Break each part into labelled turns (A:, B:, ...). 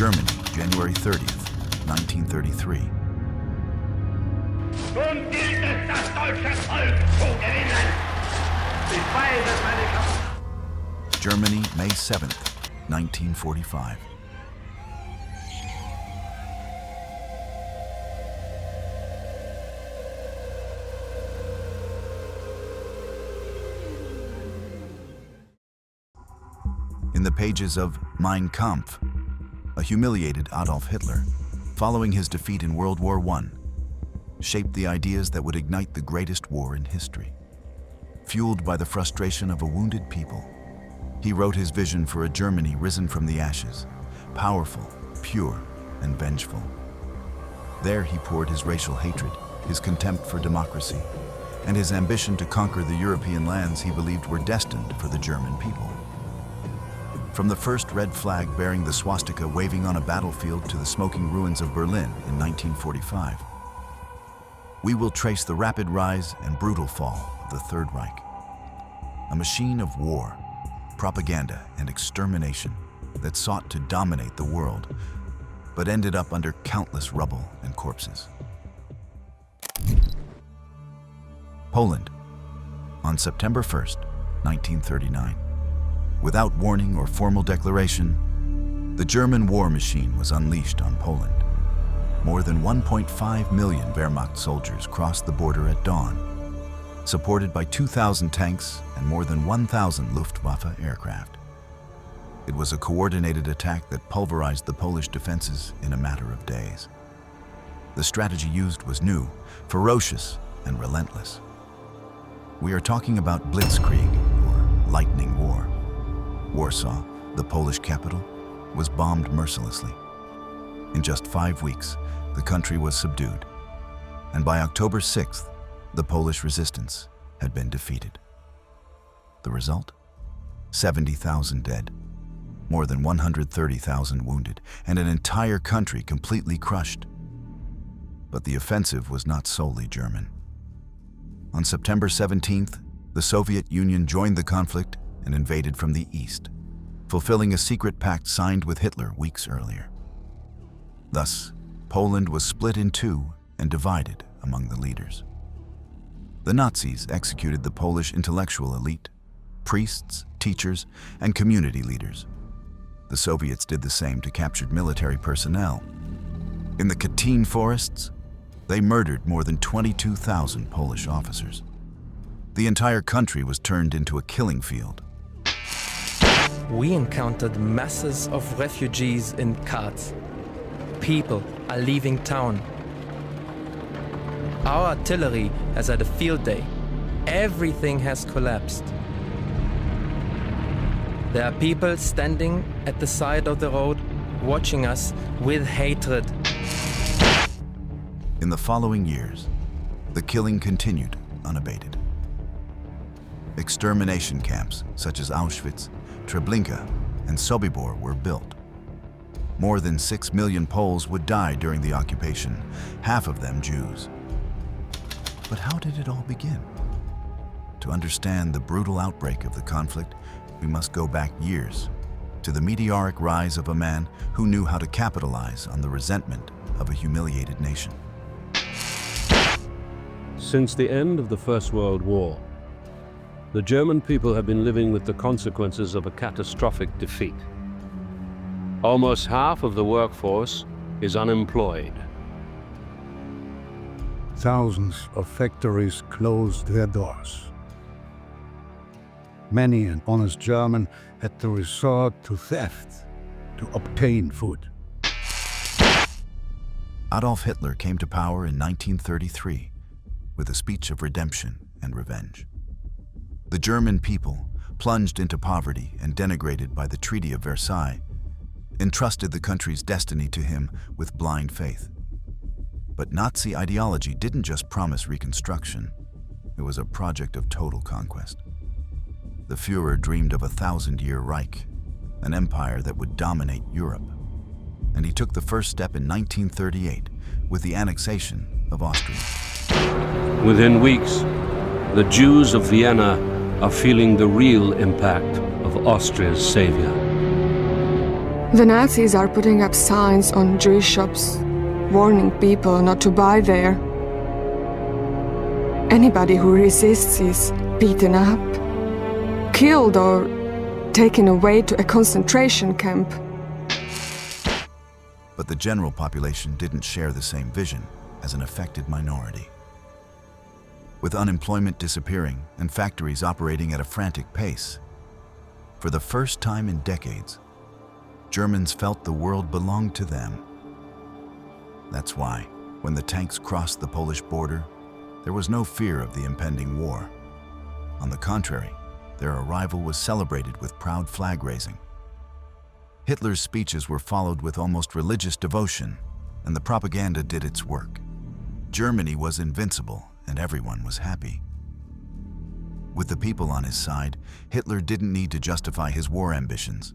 A: Germany, January 30th, 1933.
B: Nun gilt es, das deutsche Volk zu gewinnen. Ich weise meine Kraft.
A: Germany, May 7th, 1945. In the pages of Mein Kampf, a humiliated Adolf Hitler, following his defeat in World War I, shaped the ideas that would ignite the greatest war in history. Fueled by the frustration of a wounded people, he wrote his vision for a Germany risen from the ashes, powerful, pure, and vengeful. There he poured his racial hatred, his contempt for democracy, and his ambition to conquer the European lands he believed were destined for the German people. From the first red flag bearing the swastika waving on a battlefield to the smoking ruins of Berlin in 1945, we will trace the rapid rise and brutal fall of the Third Reich, a machine of war, propaganda, and extermination that sought to dominate the world, but ended up under countless rubble and corpses. Poland, on September 1st, 1939. Without warning or formal declaration, the German war machine was unleashed on Poland. More than 1.5 million Wehrmacht soldiers crossed the border at dawn, supported by 2,000 tanks and more than 1,000 Luftwaffe aircraft. It was a coordinated attack that pulverized the Polish defenses in a matter of days. The strategy used was new, ferocious, and relentless. We are talking about Blitzkrieg, or lightning war. Warsaw, the Polish capital, was bombed mercilessly. In just 5 weeks, the country was subdued, and by October 6th, the Polish resistance had been defeated. The result? 70,000 dead, more than 130,000 wounded, and an entire country completely crushed. But the offensive was not solely German. On September 17th, the Soviet Union joined the conflict and invaded from the east, fulfilling a secret pact signed with Hitler weeks earlier. Thus, Poland was split in two and divided among the leaders. The Nazis executed the Polish intellectual elite, priests, teachers, and community leaders. The Soviets did the same to captured military personnel. In the Katyn forests, they murdered more than 22,000 Polish officers. The entire country was turned into a killing field.
C: We encountered masses of refugees in carts. People are leaving town. Our artillery has had a field day. Everything has collapsed. There are people standing at the side of the road, watching us with hatred.
A: In the following years, the killing continued unabated. Extermination camps such as Auschwitz, Treblinka, and Sobibor were built. More than 6 million Poles would die during the occupation, half of them Jews. But how did it all begin? To understand the brutal outbreak of the conflict, we must go back years to the meteoric rise of a man who knew how to capitalize on the resentment of a humiliated nation.
D: Since the end of the First World War, the German people have been living with the consequences of a catastrophic defeat. Almost half of the workforce is unemployed.
E: Thousands of factories closed their doors. Many an honest German had to resort to theft to obtain food.
A: Adolf Hitler came to power in 1933 with a speech of redemption and revenge. The German people, plunged into poverty and denigrated by the Treaty of Versailles, entrusted the country's destiny to him with blind faith. But Nazi ideology didn't just promise reconstruction, it was a project of total conquest. The Führer dreamed of a 1,000-year Reich, an empire that would dominate Europe. And he took the first step in 1938 with the annexation of Austria.
D: Within weeks, the Jews of Vienna are feeling the real impact of Austria's savior.
F: The Nazis are putting up signs on Jewish shops, warning people not to buy there. Anybody who resists is beaten up, killed or taken away to a concentration camp.
A: But the general population didn't share the same vision as an affected minority. With unemployment disappearing and factories operating at a frantic pace, for the first time in decades, Germans felt the world belonged to them. That's why, when the tanks crossed the Polish border, there was no fear of the impending war. On the contrary, their arrival was celebrated with proud flag raising. Hitler's speeches were followed with almost religious devotion, and the propaganda did its work. Germany was invincible, and everyone was happy. With the people on his side, Hitler didn't need to justify his war ambitions.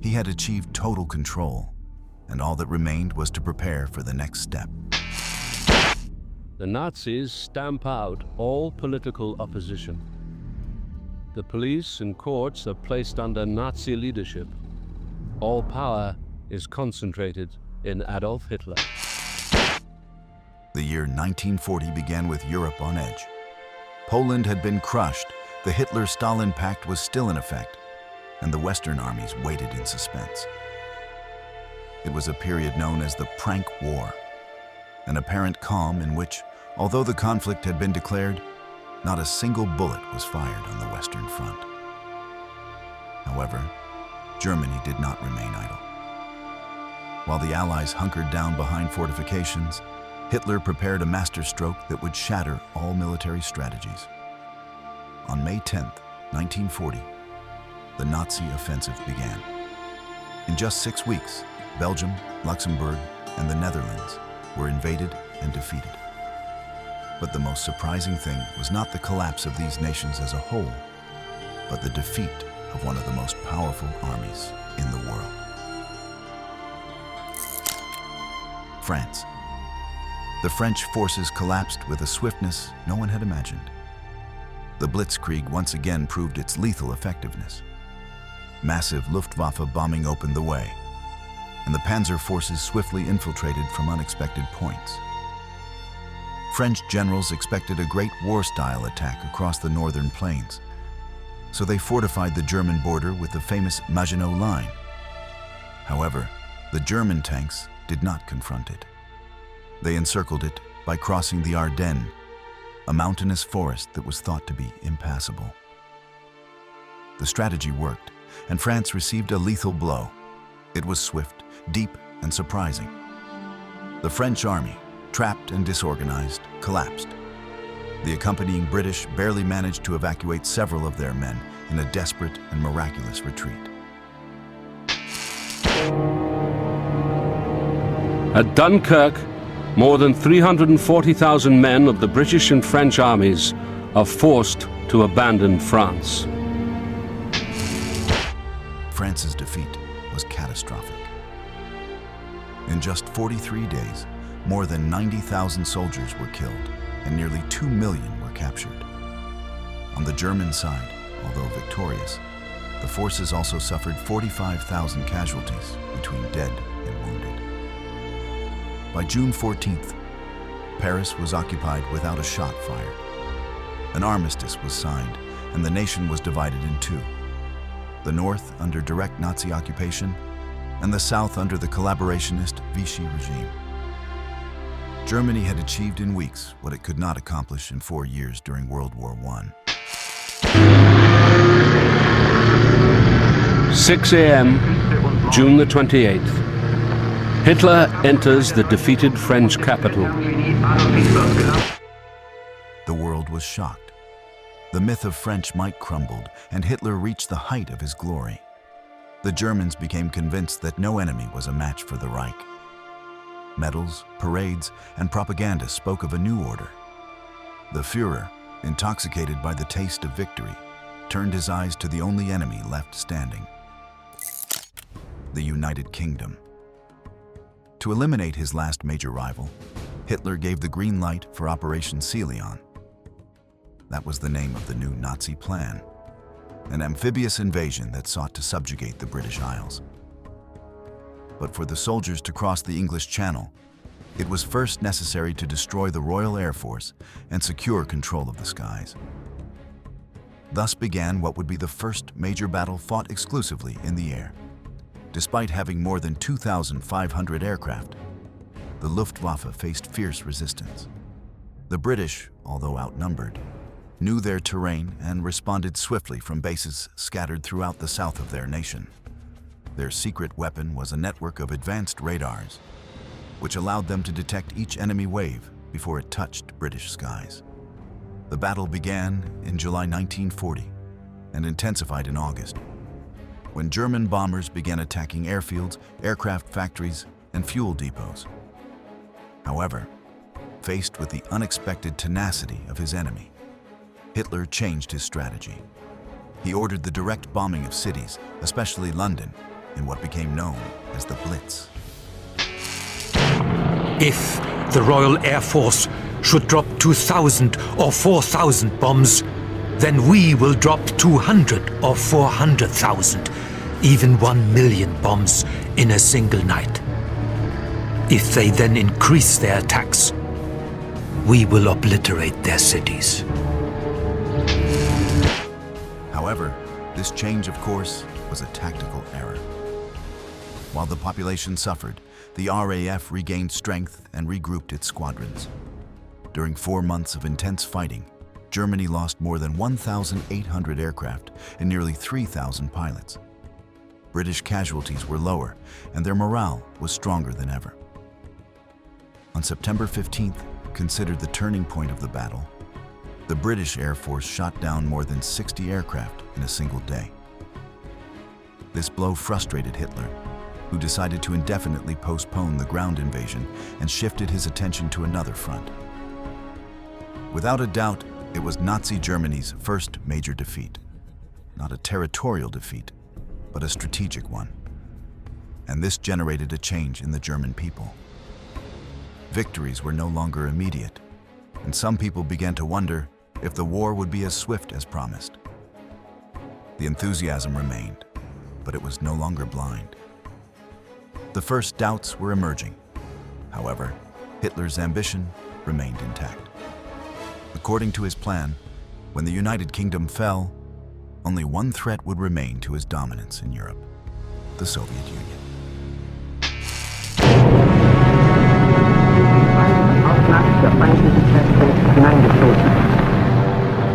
A: He had achieved total control, and all that remained was to prepare for the next step.
D: The Nazis stamp out all political opposition. The police and courts are placed under Nazi leadership. All power is concentrated in Adolf Hitler.
A: The year 1940 began with Europe on edge. Poland had been crushed, the Hitler-Stalin Pact was still in effect, and the Western armies waited in suspense. It was a period known as the Prank War, an apparent calm in which, although the conflict had been declared, not a single bullet was fired on the Western Front. However, Germany did not remain idle. While the Allies hunkered down behind fortifications, Hitler prepared a masterstroke that would shatter all military strategies. On May 10, 1940, the Nazi offensive began. In just 6 weeks, Belgium, Luxembourg, and the Netherlands were invaded and defeated. But the most surprising thing was not the collapse of these nations as a whole, but the defeat of one of the most powerful armies in the world. France. The French forces collapsed with a swiftness no one had imagined. The Blitzkrieg once again proved its lethal effectiveness. Massive Luftwaffe bombing opened the way, and the panzer forces swiftly infiltrated from unexpected points. French generals expected a great war-style attack across the northern plains, so they fortified the German border with the famous Maginot Line. However, the German tanks did not confront it. They encircled it by crossing the Ardennes, a mountainous forest that was thought to be impassable. The strategy worked, and France received a lethal blow. It was swift, deep, and surprising. The French army, trapped and disorganized, collapsed. The accompanying British barely managed to evacuate several of their men in a desperate and miraculous retreat.
D: At Dunkirk, more than 340,000 men of the British and French armies are forced to abandon France.
A: France's defeat was catastrophic. In just 43 days, more than 90,000 soldiers were killed and nearly 2 million were captured. On the German side, although victorious, the forces also suffered 45,000 casualties between dead and wounded. By June 14th, Paris was occupied without a shot fired. An armistice was signed, and the nation was divided in two: the north under direct Nazi occupation, and the south under the collaborationist Vichy regime. Germany had achieved in weeks what it could not accomplish in 4 years during World War I.
D: 6 a.m., June the 28th. Hitler enters the defeated French capital.
A: The world was shocked. The myth of French might crumbled, and Hitler reached the height of his glory. The Germans became convinced that no enemy was a match for the Reich. Medals, parades, and propaganda spoke of a new order. The Führer, intoxicated by the taste of victory, turned his eyes to the only enemy left standing: the United Kingdom. To eliminate his last major rival, Hitler gave the green light for Operation Cilion. That was the name of the new Nazi plan, an amphibious invasion that sought to subjugate the British Isles. But for the soldiers to cross the English Channel, it was first necessary to destroy the Royal Air Force and secure control of the skies. Thus began what would be the first major battle fought exclusively in the air. Despite having more than 2,500 aircraft, the Luftwaffe faced fierce resistance. The British, although outnumbered, knew their terrain and responded swiftly from bases scattered throughout the south of their nation. Their secret weapon was a network of advanced radars, which allowed them to detect each enemy wave before it touched British skies. The battle began in July 1940 and intensified in August, when German bombers began attacking airfields, aircraft factories, and fuel depots. However, faced with the unexpected tenacity of his enemy, Hitler changed his strategy. He ordered the direct bombing of cities, especially London, in what became known as the Blitz.
G: If the Royal Air Force should drop 2,000 or 4,000 bombs, then we will drop 200 or 400,000, even 1 million bombs in a single night. If they then increase their attacks, we will obliterate their cities.
A: However, this change of course was a tactical error. While the population suffered, the RAF regained strength and regrouped its squadrons. During 4 months of intense fighting, Germany lost more than 1,800 aircraft and nearly 3,000 pilots. British casualties were lower, and their morale was stronger than ever. On September 15th, considered the turning point of the battle, the British Air Force shot down more than 60 aircraft in a single day. This blow frustrated Hitler, who decided to indefinitely postpone the ground invasion and shifted his attention to another front. Without a doubt, it was Nazi Germany's first major defeat. Not a territorial defeat, but a strategic one. And this generated a change in the German people. Victories were no longer immediate, and some people began to wonder if the war would be as swift as promised. The enthusiasm remained, but it was no longer blind. The first doubts were emerging. However, Hitler's ambition remained intact. According to his plan, when the United Kingdom fell, only one threat would remain to his dominance in Europe: the Soviet Union.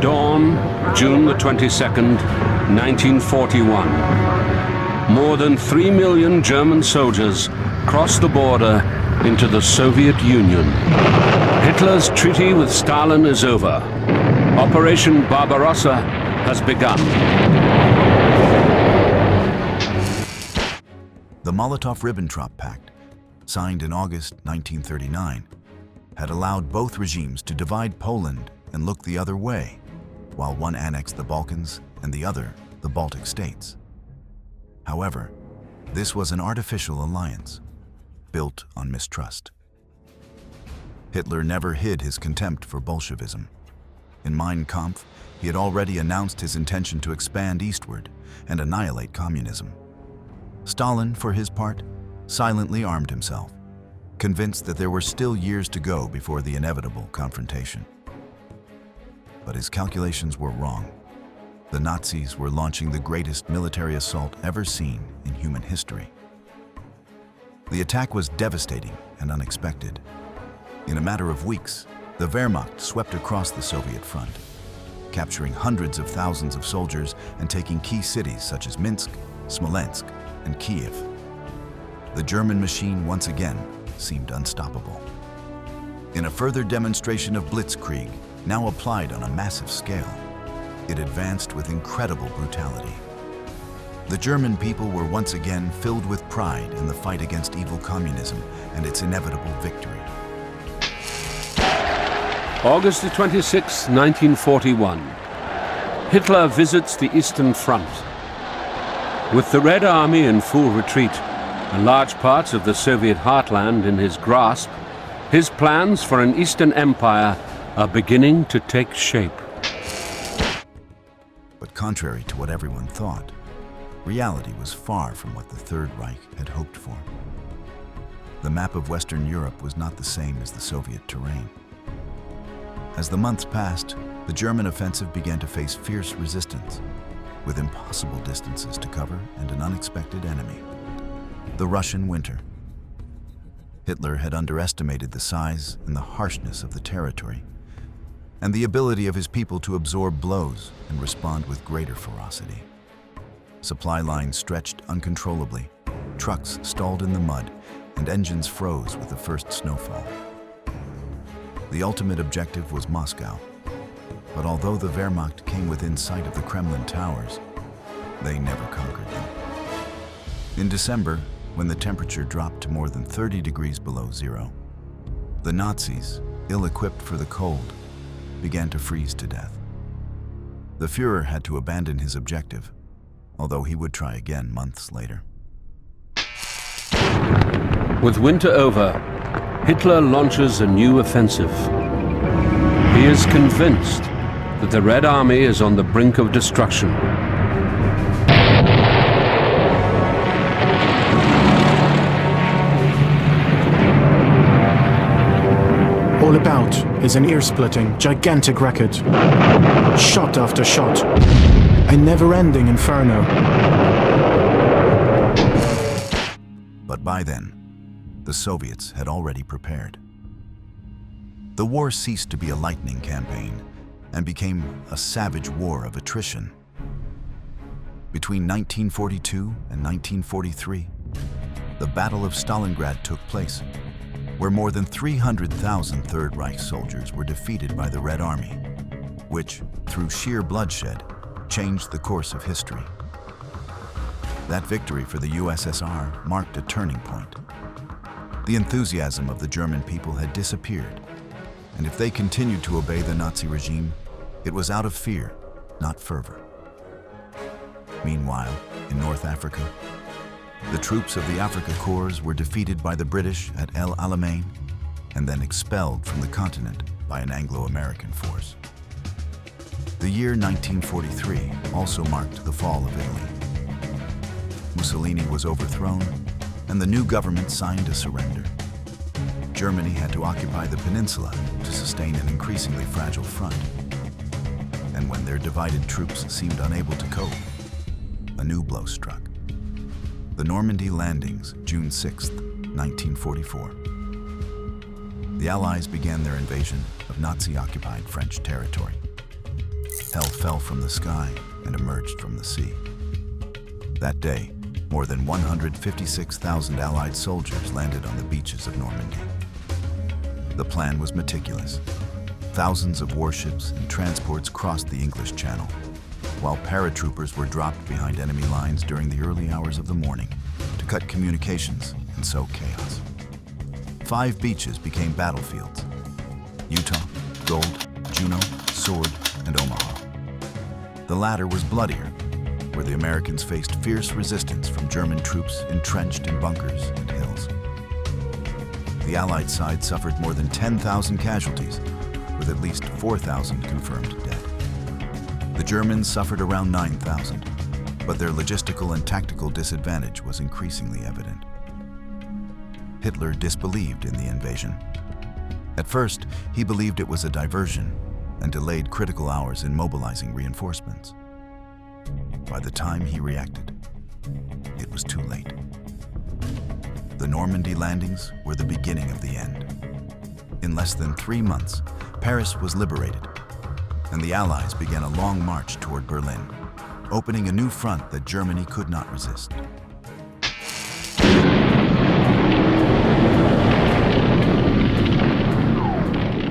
D: Dawn, June the 22nd, 1941. More than 3 million German soldiers crossed the border into the Soviet Union. Hitler's treaty with Stalin is over. Operation Barbarossa has begun.
A: The Molotov-Ribbentrop Pact, signed in August 1939, had allowed both regimes to divide Poland and look the other way, while one annexed the Balkans and the other the Baltic states. However, this was an artificial alliance, built on mistrust. Hitler never hid his contempt for Bolshevism. In Mein Kampf, he had already announced his intention to expand eastward and annihilate communism. Stalin, for his part, silently armed himself, convinced that there were still years to go before the inevitable confrontation. But his calculations were wrong. The Nazis were launching the greatest military assault ever seen in human history. The attack was devastating and unexpected. In a matter of weeks, the Wehrmacht swept across the Soviet front, capturing hundreds of thousands of soldiers and taking key cities such as Minsk, Smolensk, and Kiev. The German machine once again seemed unstoppable. In a further demonstration of Blitzkrieg, now applied on a massive scale, it advanced with incredible brutality. The German people were once again filled with pride in the fight against evil communism and its inevitable victory.
D: August the 26th, 1941. Hitler visits the Eastern Front. With the Red Army in full retreat and large parts of the Soviet heartland in his grasp, his plans for an Eastern Empire are beginning to take shape.
A: But contrary to what everyone thought, reality was far from what the Third Reich had hoped for. The map of Western Europe was not the same as the Soviet terrain. As the months passed, the German offensive began to face fierce resistance, with impossible distances to cover and an unexpected enemy: the Russian winter. Hitler had underestimated the size and the harshness of the territory, and the ability of his people to absorb blows and respond with greater ferocity. Supply lines stretched uncontrollably, trucks stalled in the mud, and engines froze with the first snowfall. The ultimate objective was Moscow, but although the Wehrmacht came within sight of the Kremlin towers, they never conquered them. In December, when the temperature dropped to more than 30 degrees below zero, the Nazis, ill-equipped for the cold, began to freeze to death. The Führer had to abandon his objective, although he would try again months later.
D: With winter over, Hitler launches a new offensive. He is convinced that the Red Army is on the brink of destruction.
H: All about is an ear-splitting, gigantic record. Shot after shot. A never-ending inferno.
A: But by then, the Soviets had already prepared. The war ceased to be a lightning campaign and became a savage war of attrition. Between 1942 and 1943, the Battle of Stalingrad took place, where more than 300,000 Third Reich soldiers were defeated by the Red Army, which, through sheer bloodshed, changed the course of history. That victory for the USSR marked a turning point. The enthusiasm of the German people had disappeared, and if they continued to obey the Nazi regime, it was out of fear, not fervor. Meanwhile, in North Africa, the troops of the Afrika Korps were defeated by the British at El Alamein and then expelled from the continent by an Anglo-American force. The year 1943 also marked the fall of Italy. Mussolini was overthrown, and the new government signed a surrender. Germany had to occupy the peninsula to sustain an increasingly fragile front. And when their divided troops seemed unable to cope, a new blow struck. The Normandy landings, June 6, 1944. The Allies began their invasion of Nazi-occupied French territory. Hell fell from the sky and emerged from the sea. That day, more than 156,000 Allied soldiers landed on the beaches of Normandy. The plan was meticulous. Thousands of warships and transports crossed the English Channel, while paratroopers were dropped behind enemy lines during the early hours of the morning to cut communications and sow chaos. 5 beaches became battlefields: Utah, Gold, Juno, Sword, and Omaha. The latter was bloodier, where the Americans faced fierce resistance from German troops entrenched in bunkers and hills. The Allied side suffered more than 10,000 casualties, with at least 4,000 confirmed dead. The Germans suffered around 9,000, but their logistical and tactical disadvantage was increasingly evident. Hitler disbelieved in the invasion. At first, he believed it was a diversion and delayed critical hours in mobilizing reinforcements. By the time he reacted, it was too late. The Normandy landings were the beginning of the end. In less than 3 months, Paris was liberated, and the Allies began a long march toward Berlin, opening a new front that Germany could not resist.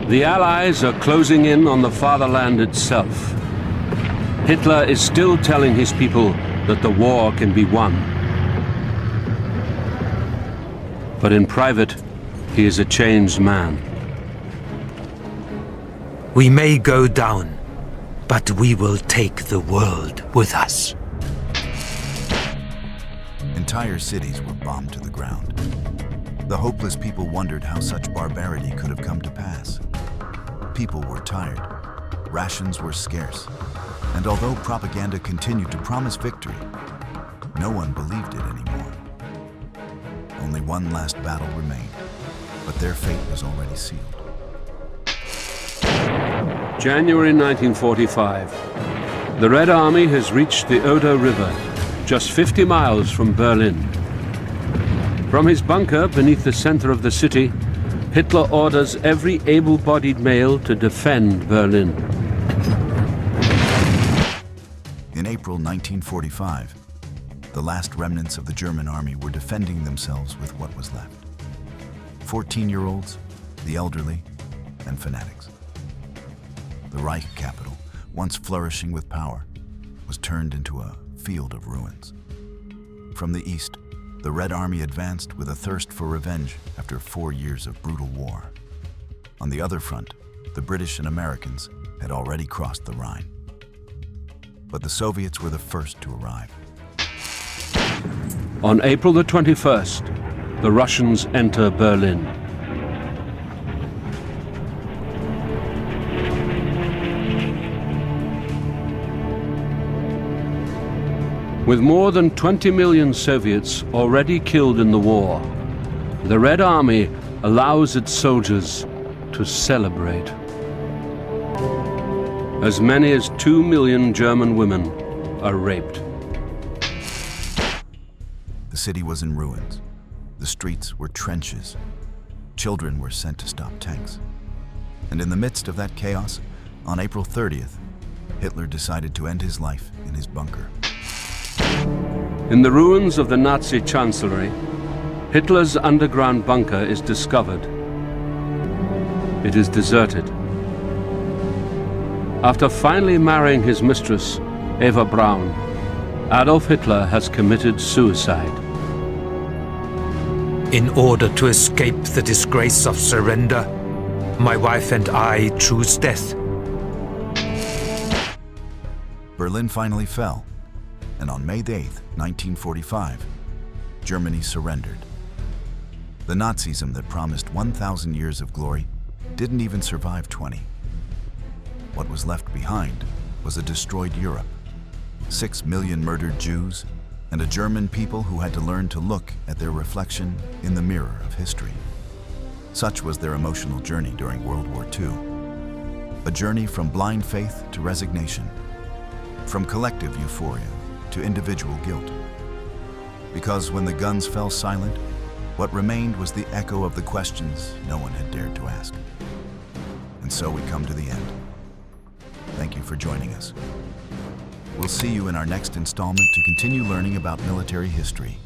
D: The Allies are closing in on the fatherland itself. Hitler is still telling his people that the war can be won. But in private, he is a changed man.
G: We may go down, but we will take the world with us.
A: Entire cities were bombed to the ground. The hopeless people wondered how such barbarity could have come to pass. People were tired, rations were scarce, and although propaganda continued to promise victory, no one believed it anymore. Only one last battle remained, but their fate was already sealed.
D: January 1945. The Red Army has reached the Oder River, just 50 miles from Berlin. From his bunker beneath the center of the city, Hitler orders every able-bodied male to defend Berlin.
A: In April 1945, the last remnants of the German army were defending themselves with what was left. 14-year-olds, the elderly, and fanatics. The Reich capital, once flourishing with power, was turned into a field of ruins. From the east, the Red Army advanced with a thirst for revenge after 4 years of brutal war. On the other front, the British and Americans had already crossed the Rhine. But the Soviets were the first to arrive.
D: On April the 21st, the Russians enter Berlin. With more than 20 million Soviets already killed in the war, the Red Army allows its soldiers to celebrate. As many as 2 million German women are raped.
A: The city was in ruins. The streets were trenches. Children were sent to stop tanks. And in the midst of that chaos, on April 30th, Hitler decided to end his life in his bunker.
D: In the ruins of the Nazi chancellery, Hitler's underground bunker is discovered. It is deserted. After finally marrying his mistress, Eva Braun, Adolf Hitler has committed suicide.
G: In order to escape the disgrace of surrender, my wife and I choose death.
A: Berlin finally fell, and on May 8th, 1945, Germany surrendered. The Nazism that promised 1,000 years of glory didn't even survive 20. What was left behind was a destroyed Europe, 6 million murdered Jews, and a German people who had to learn to look at their reflection in the mirror of history. Such was their emotional journey during World War II. A journey from blind faith to resignation, from collective euphoria to individual guilt. Because when the guns fell silent, what remained was the echo of the questions no one had dared to ask. And so we come to the end. Thank you for joining us. We'll see you in our next installment to continue learning about military history.